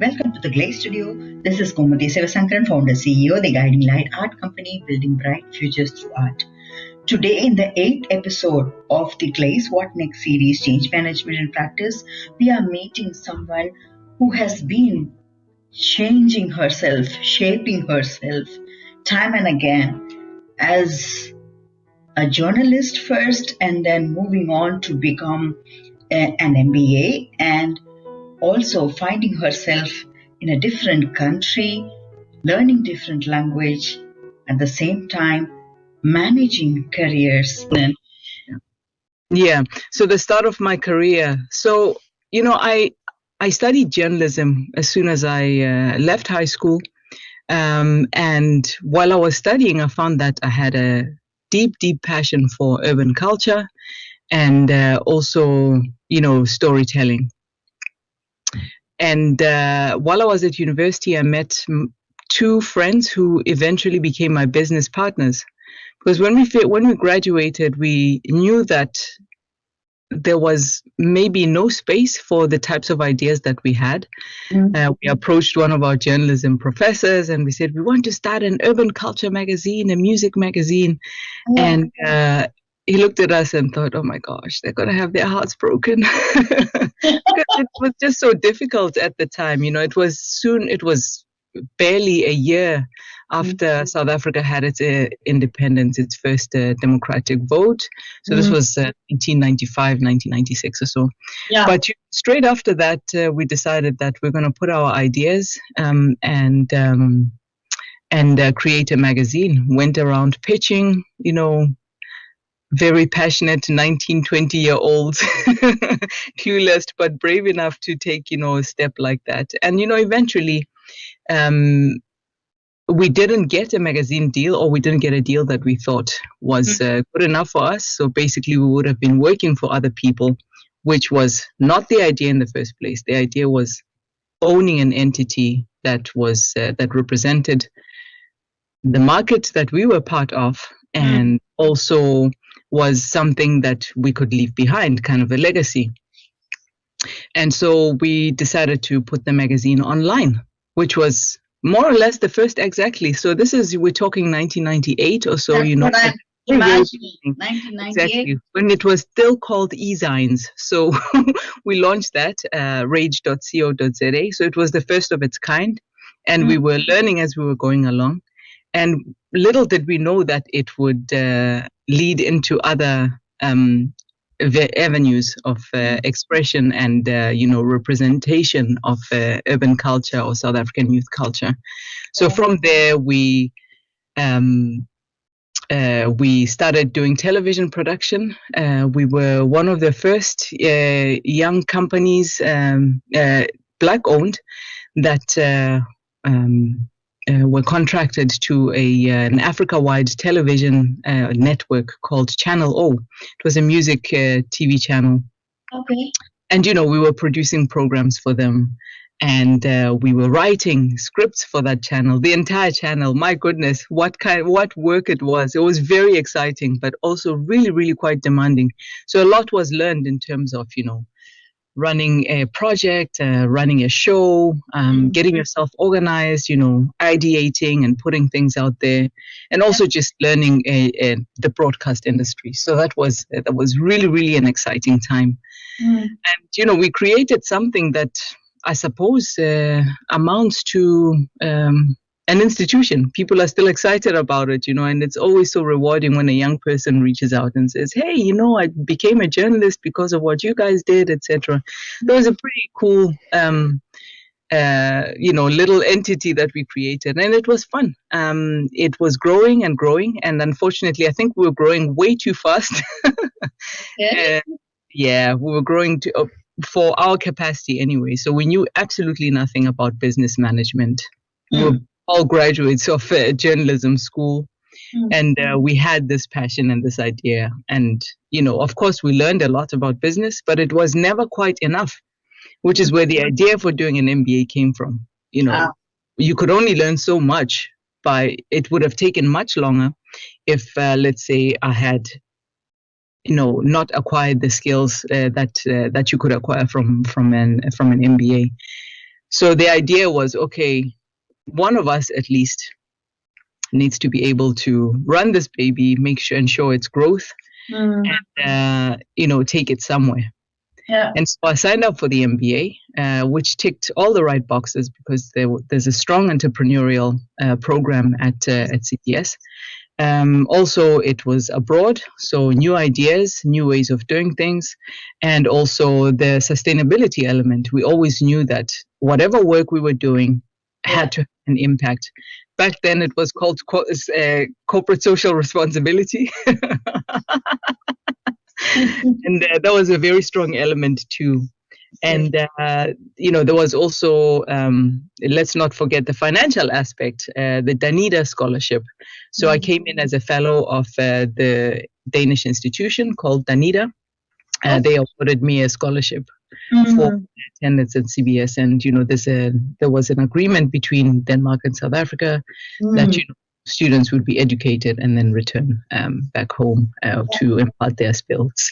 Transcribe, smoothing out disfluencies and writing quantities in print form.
Welcome to the GLAC studio. This is Gomathi, Siva Sankaran, founder CEO, the guiding light art company, building bright futures through art. Today, in the 8th episode of the GLAC What Next series, Change Management in Practice, we are meeting someone who has been changing herself, shaping herself time and again as a journalist first and then moving on to become an MBA and also finding herself in a different country, learning different language, at the same time managing careers. Yeah. So the start of my career. So, I studied journalism as soon as I left high school. And while I was studying, I found that I had a deep, deep passion for urban culture and also, storytelling. And while I was at university, I met two friends who eventually became my business partners. Because when we graduated, we knew that there was maybe no space for the types of ideas that we had. We approached one of our journalism professors and we said, we want to start an urban culture magazine, a music magazine. And he looked at us and thought, oh my gosh, they're going to have their hearts broken. It was just so difficult at the time. It was barely a year after South Africa had its independence, its first democratic vote. So this was 1995, 1996 or so. Yeah. But straight after that, we decided that we're going to put our ideas and create a magazine. Went around pitching, very passionate 19, 20-year-olds, clueless, but brave enough to take, a step like that. And, eventually, we didn't get a magazine deal, or we didn't get a deal that we thought was good enough for us. So basically, we would have been working for other people, which was not the idea in the first place. The idea was owning an entity that was that represented the market that we were part of, and also was something that we could leave behind, kind of a legacy. And so we decided to put the magazine online, which was more or less the first exactly. So we're talking 1998 or so, That's what I'm imagining, 1998. Exactly, when it was still called e-zines. So we launched that, rage.co.za. So it was the first of its kind. And we were learning as we were going along. And little did we know that it would lead into other avenues of expression and representation of urban culture or South African youth culture. So from there we started doing television production. We were one of the first young companies, black owned, that were contracted to an Africa-wide television network called Channel O. It was a music TV channel. Okay. And, we were producing programs for them. And we were writing scripts for that channel, the entire channel. My goodness, what work it was. It was very exciting, but also really, really quite demanding. So a lot was learned in terms of, running a project, running a show, getting yourself organized, ideating and putting things out there, and also just learning the broadcast industry. So that was really, really an exciting time. And, we created something that I suppose amounts to an institution. People are still excited about it, and it's always so rewarding when a young person reaches out and says, hey, I became a journalist because of what you guys did, etc. That was a pretty cool, little entity that we created, and it was fun. It was growing and growing, and unfortunately, I think we were growing way too fast. Yeah, we were growing for our capacity anyway. So we knew absolutely nothing about business management. We were all graduates of journalism school. And we had this passion and this idea. And, of course, we learned a lot about business, but it was never quite enough, which is where the idea for doing an MBA came from. You could only learn so much it would have taken much longer if, let's say, I had, not acquired the skills that you could acquire from an MBA. So the idea was, okay, one of us at least needs to be able to run this baby, make sure, ensure its growth, and take it somewhere. Yeah. And so I signed up for the MBA, which ticked all the right boxes because there's a strong entrepreneurial program at CTS. Also, it was abroad, so new ideas, new ways of doing things, and also the sustainability element. We always knew that whatever work we were doing had to have an impact. Back then, it was called corporate social responsibility. And that was a very strong element too. And, there was also, let's not forget the financial aspect, the Danida scholarship. So I came in as a fellow of the Danish institution called Danida. They awarded me a scholarship for attendance at CBS. And, there was an agreement between Denmark and South Africa that, students would be educated and then return back home to impart their skills.